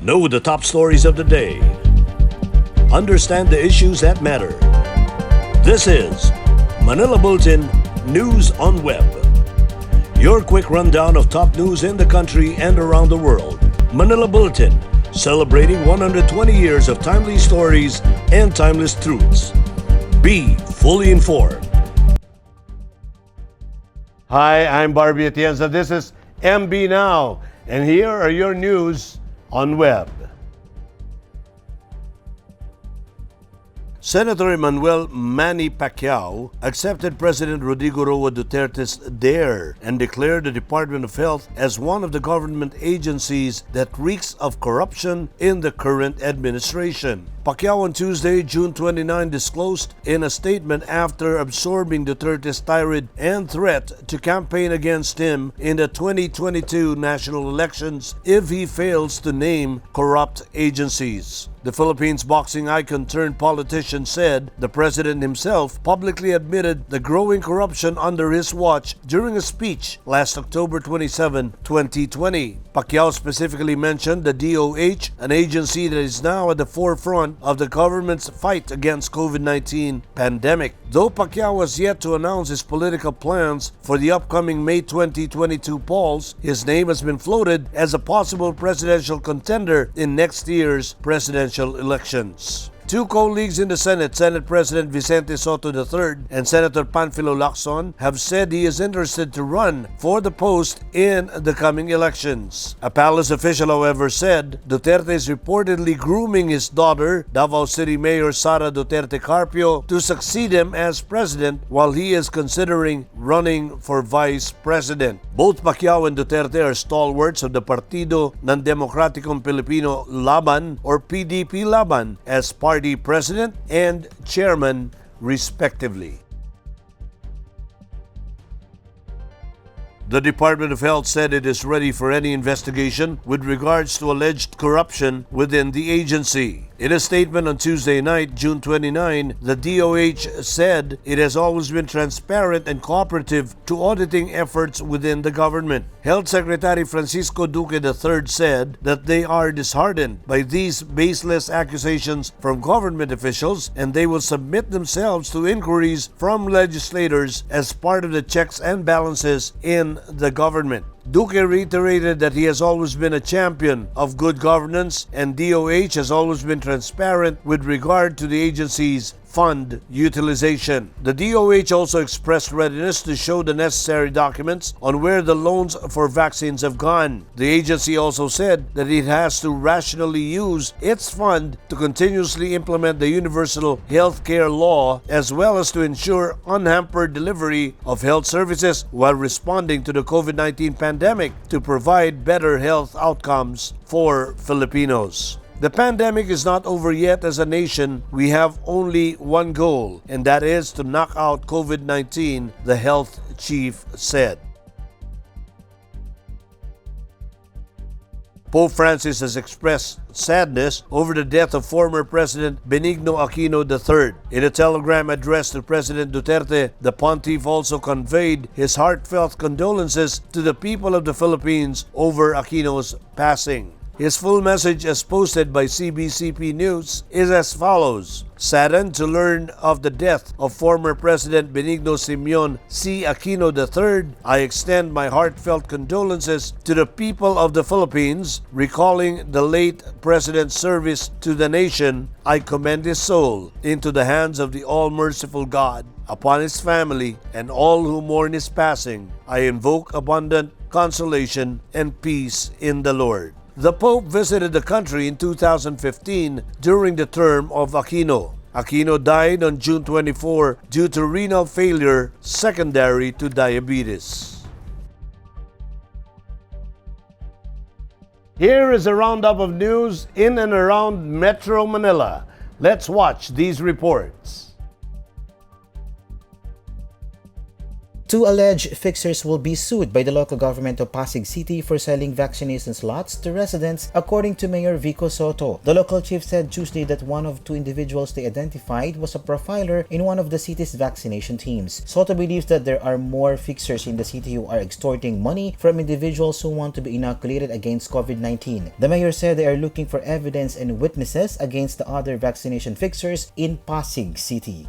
Know the top stories of the day. Understand the issues that matter. This is Manila Bulletin News on Web. Your quick rundown of top news in the country and around the world. Manila Bulletin, celebrating 120 years of timely stories and timeless truths. Be fully informed. Hi, I'm Barbie Atienza. This is MB Now, and here are your news on web. Senator Emmanuel Manny Pacquiao accepted President Rodrigo Roa Duterte's dare and declared the Department of Health as one of the government agencies that reeks of corruption in the current administration. Pacquiao on Tuesday, June 29, disclosed in a statement after absorbing Duterte's tirade and threat to campaign against him in the 2022 national elections if he fails to name corrupt agencies. The Philippines boxing icon turned politician said the president himself publicly admitted the growing corruption under his watch during a speech last October 27, 2020. Pacquiao specifically mentioned the DOH, an agency that is now at the forefront of the government's fight against COVID-19 pandemic. Though Pacquiao has yet to announce his political plans for the upcoming May 2022 polls, his name has been floated as a possible presidential contender in next year's presidential elections. Two colleagues in the Senate, Senate President Vicente Sotto III and Senator Panfilo Lacson, have said he is interested to run for the post in the coming elections. A palace official, however, said Duterte is reportedly grooming his daughter, Davao City Mayor Sara Duterte Carpio, to succeed him as president while he is considering running for vice president. Both Pacquiao and Duterte are stalwarts of the Partido ng Demokratikong Pilipino Laban or PDP Laban as party president and chairman respectively. The Department of Health said it is ready for any investigation with regards to alleged corruption within the agency. In a statement on Tuesday night, June 29, the DOH said it has always been transparent and cooperative to auditing efforts within the government. Health Secretary Francisco Duque-led DOH said that they are disheartened by these baseless accusations from government officials and they will submit themselves to inquiries from legislators as part of the checks and balances in the government. Duque reiterated that he has always been a champion of good governance and DOH has always been transparent with regard to the agency's fund utilization. The DOH also expressed readiness to show the necessary documents on where the loans for vaccines have gone. The agency also said that it has to rationally use its fund to continuously implement the universal health care law as well as to ensure unhampered delivery of health services while responding to the COVID-19 pandemic to provide better health outcomes for Filipinos. The pandemic is not over yet as a nation. We have only one goal, and that is to knock out COVID-19, the health chief said. Pope Francis has expressed sadness over the death of former President Benigno Aquino III. In a telegram addressed to President Duterte, the pontiff also conveyed his heartfelt condolences to the people of the Philippines over Aquino's passing. His full message, as posted by CBCP News, is as follows. Saddened to learn of the death of former President Benigno Simeon C. Aquino III, I extend my heartfelt condolences to the people of the Philippines. Recalling the late President's service to the nation, I commend his soul into the hands of the all-merciful God. Upon his family and all who mourn his passing, I invoke abundant consolation and peace in the Lord. The Pope visited the country in 2015 during the term of Aquino. Aquino died on June 24 due to renal failure secondary to diabetes. Here is a roundup of news in and around Metro Manila. Let's watch these reports. Two alleged fixers will be sued by the local government of Pasig City for selling vaccination slots to residents, according to Mayor Vico. The local chief said Tuesday that one of two individuals they identified was a profiler in one of the city's vaccination teams. Soto believes that there are more fixers in the city who are extorting money from individuals who want to be inoculated against COVID-19. The mayor said they are looking for evidence and witnesses against the other vaccination fixers in Pasig City.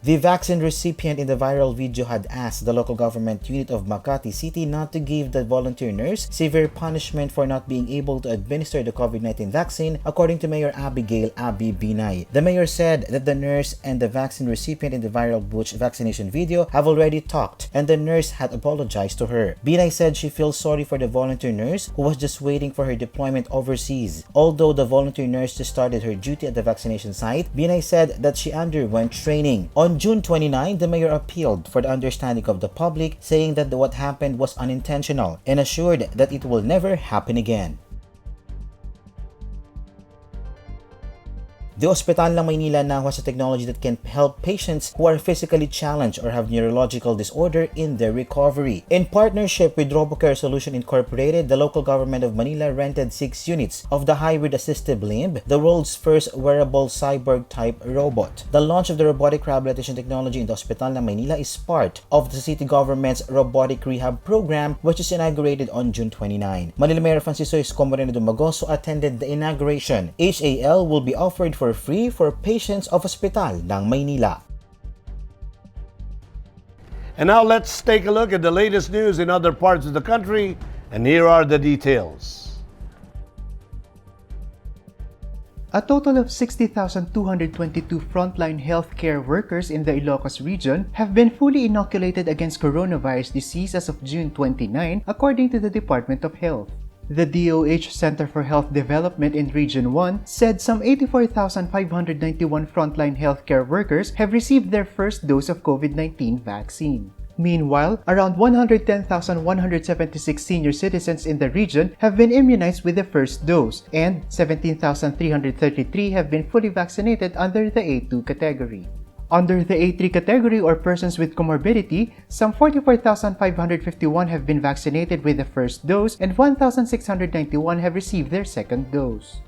The vaccine recipient in the viral video had asked the local government unit of Makati City not to give the volunteer nurse severe punishment for not being able to administer the COVID-19 vaccine, according to Mayor Abigail Abi Binay. The mayor said that the nurse and the vaccine recipient in the viral Butch vaccination video have already talked, and the nurse had apologized to her. Binay said she feels sorry for the volunteer nurse who was just waiting for her deployment overseas. Although the volunteer nurse just started her duty at the vaccination site, Binay said that she underwent training. On June 29, the mayor appealed for the understanding of the public, saying that what happened was unintentional and assured that it will never happen again. The Hospital ng Maynila now has a technology that can help patients who are physically challenged or have neurological disorder in their recovery. In partnership with RoboCare Solution Incorporated, the local government of Manila rented 6 units of the hybrid assistive limb, the world's first wearable cyborg-type robot. The launch of the robotic rehabilitation technology in the Hospital ng Maynila is part of the city government's robotic rehab program, which is inaugurated on June 29. Manila Mayor Francisco Moreno Dumagoso attended the inauguration. HAL will be offered for free for patients of Hospital ng Maynila. And now let's take a look at the latest news in other parts of the country, and here are the details. A total of 60,222 frontline healthcare workers in the Ilocos region have been fully inoculated against coronavirus disease as of June 29, according to the Department of Health. The DOH Center for Health Development in Region 1 said some 84,591 frontline healthcare workers have received their first dose of COVID-19 vaccine. Meanwhile, around 110,176 senior citizens in the region have been immunized with the first dose, and 17,333 have been fully vaccinated under the A2 category. Under the A3 category, or persons with comorbidity, some 44,551 have been vaccinated with the first dose and 1,691 have received their second dose.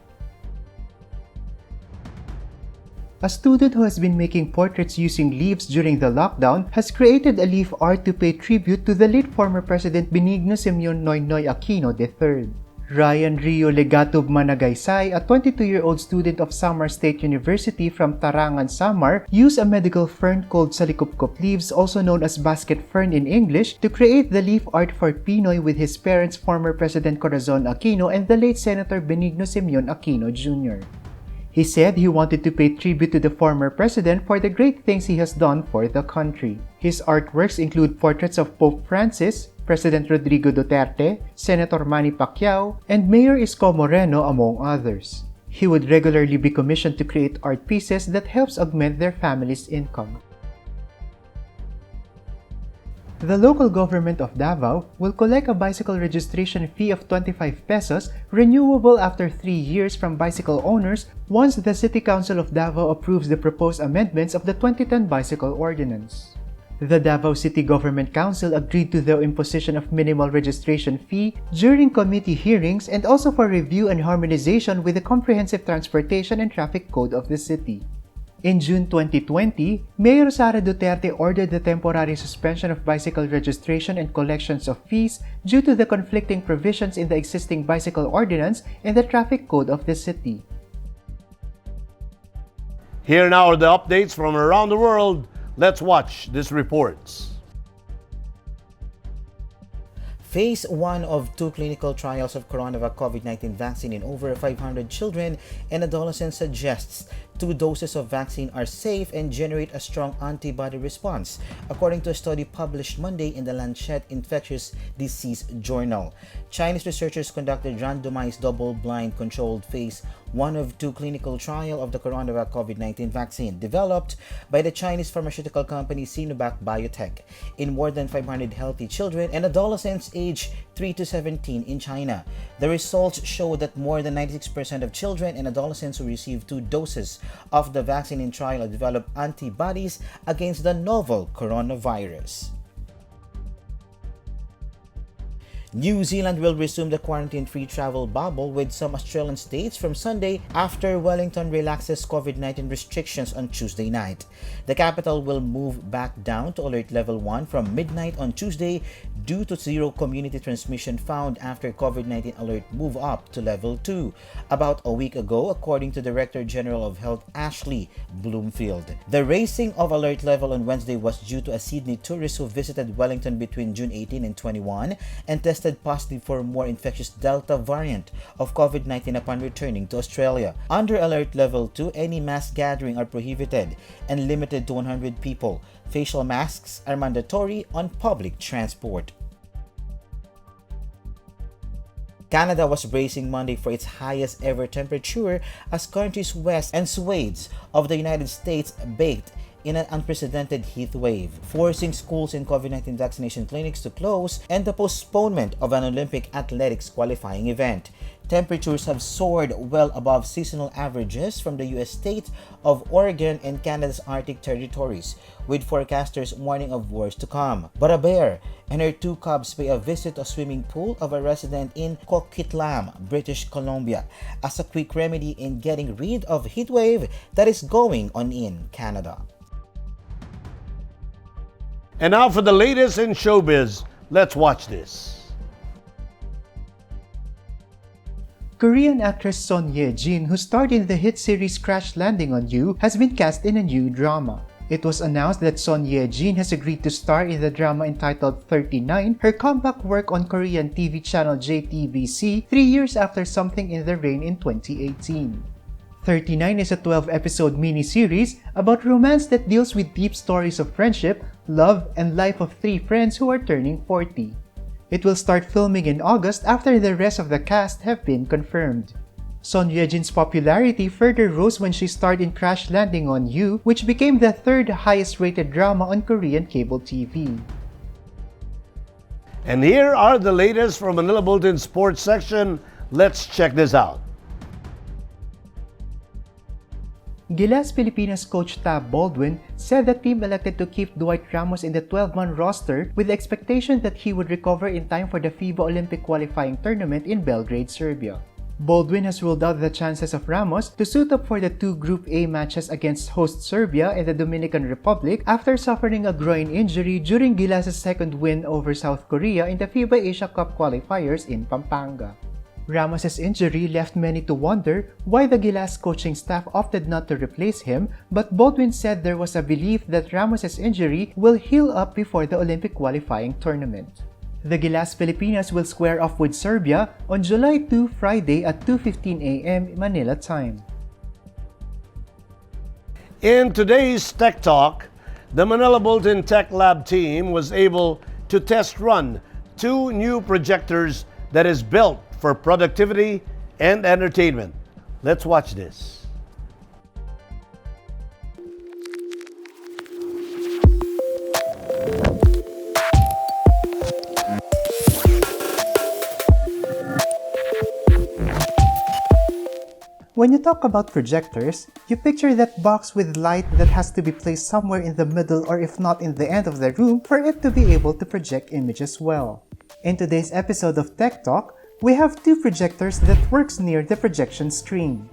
A student who has been making portraits using leaves during the lockdown has created a leaf art to pay tribute to the late former President Benigno Simeon Noynoy Aquino III. Ryan Rio Legatub Managaysay, a 22-year-old student of Samar State University from Tarangan, Samar, used a medical fern called salikupkup leaves, also known as basket fern in English, to create the leaf art for Pinoy with his parents, former President Corazon Aquino and the late Senator Benigno Simeon Aquino Jr. He said he wanted to pay tribute to the former president for the great things he has done for the country. His artworks include portraits of Pope Francis, President Rodrigo Duterte, Senator Manny Pacquiao, and Mayor Isko Moreno, among others. He would regularly be commissioned to create art pieces that helps augment their family's income. The local government of Davao will collect a bicycle registration fee of 25 pesos, renewable after 3 years from bicycle owners once the City Council of Davao approves the proposed amendments of the 2010 Bicycle Ordinance. The Davao City Government Council agreed to the imposition of minimal registration fee during committee hearings and also for review and harmonization with the Comprehensive Transportation and Traffic Code of the city. In June 2020, Mayor Sara Duterte ordered the temporary suspension of bicycle registration and collections of fees due to the conflicting provisions in the existing bicycle ordinance and the traffic code of the city. Here now are the updates from around the world. Let's watch these reports. Phase 1 of 2 clinical trials of Coronavac COVID-19 vaccine in over 500 children and adolescents suggests 2 doses of vaccine are safe and generate a strong antibody response, according to a study published Monday in the Lancet Infectious Disease Journal. Chinese researchers conducted randomized double-blind controlled phase 1 of 2 clinical trial of the Coronavac COVID-19 vaccine developed by the Chinese pharmaceutical company Sinovac Biotech in more than 500 healthy children and adolescents aged 3 to 17 in China. The results show that more than 96% of children and adolescents who received 2 doses of the vaccine in trial have developed antibodies against the novel coronavirus. New Zealand will resume the quarantine-free travel bubble with some Australian states from Sunday after Wellington relaxes COVID-19 restrictions on Tuesday night. The capital will move back down to Alert Level 1 from midnight on Tuesday due to zero community transmission found after COVID-19 alert move up to Level 2 about a week ago, according to Director General of Health Ashley Bloomfield. The raising of alert level on Wednesday was due to a Sydney tourist who visited Wellington between June 18 and 21 and tested positive for a more infectious Delta variant of COVID-19 upon returning to Australia. Under Alert Level 2, any mass gathering are prohibited and limited to 100 people. Facial masks are mandatory on public transport. Canada was bracing Monday for its highest ever temperature as countries west and swathes of the United States baked in an unprecedented heat wave, forcing schools and COVID-19 vaccination clinics to close and the postponement of an Olympic athletics qualifying event. Temperatures have soared well above seasonal averages from the U.S. state of Oregon and Canada's Arctic territories, with forecasters warning of worse to come. But a bear and her 2 cubs pay a visit to a swimming pool of a resident in Coquitlam, British Columbia, as a quick remedy in getting rid of the heat wave that is going on in Canada. And now for the latest in showbiz, let's watch this. Korean actress Son Ye-Jin, who starred in the hit series Crash Landing on You, has been cast in a new drama. It was announced that Son Ye-Jin has agreed to star in the drama entitled 39, her comeback work on Korean TV channel JTBC 3 years after Something in the Rain in 2018. 39 is a 12-episode mini-series about romance that deals with deep stories of friendship, love, and life of 3 friends who are turning 40. It will start filming in August after the rest of the cast have been confirmed. Son Ye-jin's popularity further rose when she starred in Crash Landing on You, which became the 3rd highest-rated drama on Korean cable TV. And here are the latest from Manila Bulletin Sports section. Let's check this out. Gilas Pilipinas coach Tab Baldwin said the team elected to keep Dwight Ramos in the 12-man roster with the expectation that he would recover in time for the FIBA Olympic qualifying tournament in Belgrade, Serbia. Baldwin has ruled out the chances of Ramos to suit up for the 2 Group A matches against host Serbia and the Dominican Republic after suffering a groin injury during Gilas' second win over South Korea in the FIBA Asia Cup qualifiers in Pampanga. Ramos' injury left many to wonder why the Gilas coaching staff opted not to replace him, but Baldwin said there was a belief that Ramos' injury will heal up before the Olympic qualifying tournament. The Gilas Pilipinas will square off with Serbia on July 2, Friday at 2:15 a.m. Manila time. In today's Tech Talk, the Manila Bulletin Tech Lab team was able to test run 2 new projectors that is built for productivity and entertainment. Let's watch this. When you talk about projectors, you picture that box with light that has to be placed somewhere in the middle or if not in the end of the room for it to be able to project images well. In today's episode of Tech Talk, we have 2 projectors that works near the projection screen.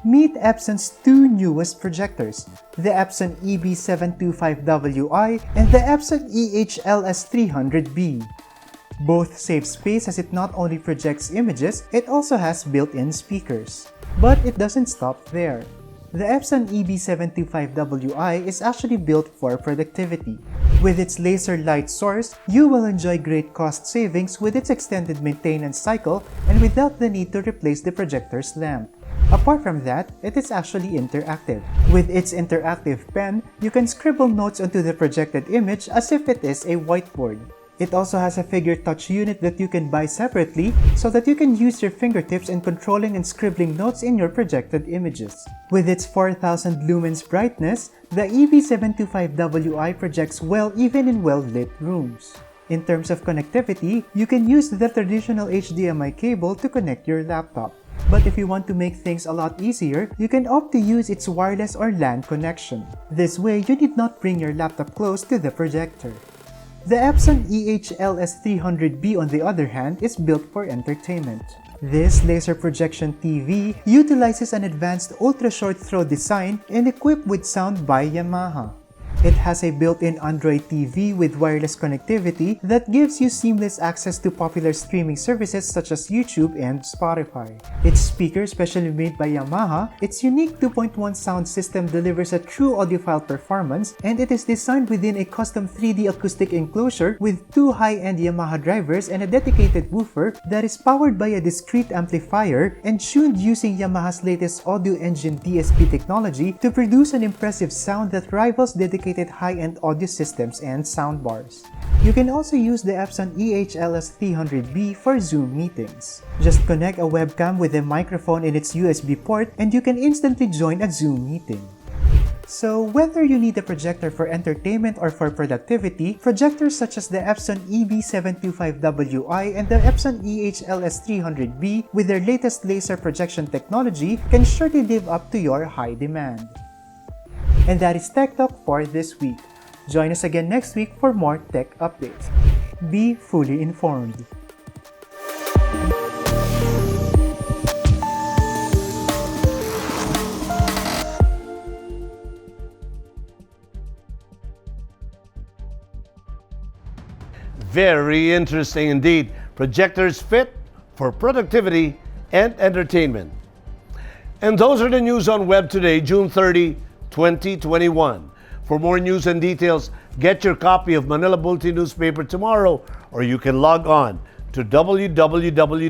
Meet Epson's 2 newest projectors, the Epson EB725WI and the Epson EHLS300B. Both save space as it not only projects images, it also has built-in speakers. But it doesn't stop there. The Epson EB725WI is actually built for productivity. With its laser light source, you will enjoy great cost savings with its extended maintenance cycle and without the need to replace the projector's lamp. Apart from that, it is actually interactive. With its interactive pen, you can scribble notes onto the projected image as if it is a whiteboard. It also has a figure touch unit that you can buy separately so that you can use your fingertips in controlling and scribbling notes in your projected images. With its 4000 lumens brightness, the EB725WI projects well even in well-lit rooms. In terms of connectivity, you can use the traditional HDMI cable to connect your laptop. But if you want to make things a lot easier, you can opt to use its wireless or LAN connection. This way, you need not bring your laptop close to the projector. The Epson EHLS300B, on the other hand, is built for entertainment. This laser projection TV utilizes an advanced ultra-short throw design and equipped with sound by Yamaha. It has a built-in Android TV with wireless connectivity that gives you seamless access to popular streaming services such as YouTube and Spotify. Its speaker, specially made by Yamaha, its unique 2.1 sound system delivers a true audiophile performance, and it is designed within a custom 3D acoustic enclosure with two high-end Yamaha drivers and a dedicated woofer that is powered by a discrete amplifier and tuned using Yamaha's latest audio engine DSP technology to produce an impressive sound that rivals dedicated high-end audio systems and soundbars. You can also use the Epson EHLS300B for Zoom meetings. Just connect a webcam with a microphone in its USB port and you can instantly join a Zoom meeting. So whether you need a projector for entertainment or for productivity, projectors such as the Epson EB725WI and the Epson EHLS300B with their latest laser projection technology can surely live up to your high demand. And that is Tech Talk for this week. Join us again next week for more tech updates. Be fully informed. Very interesting indeed. Projectors fit for productivity and entertainment. And those are the news on web today, June 30, 2021. For more news and details, get your copy of Manila Bulletin newspaper tomorrow, or you can log on to www.mb.com.ph.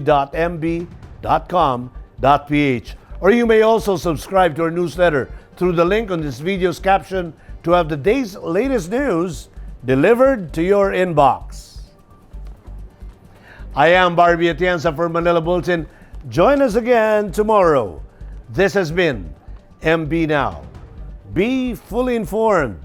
Or you may also subscribe to our newsletter through the link on this video's caption to have the day's latest news delivered to your inbox. I am Barbie Atienza for Manila Bulletin. Join us again tomorrow. This has been MB Now. Be fully informed.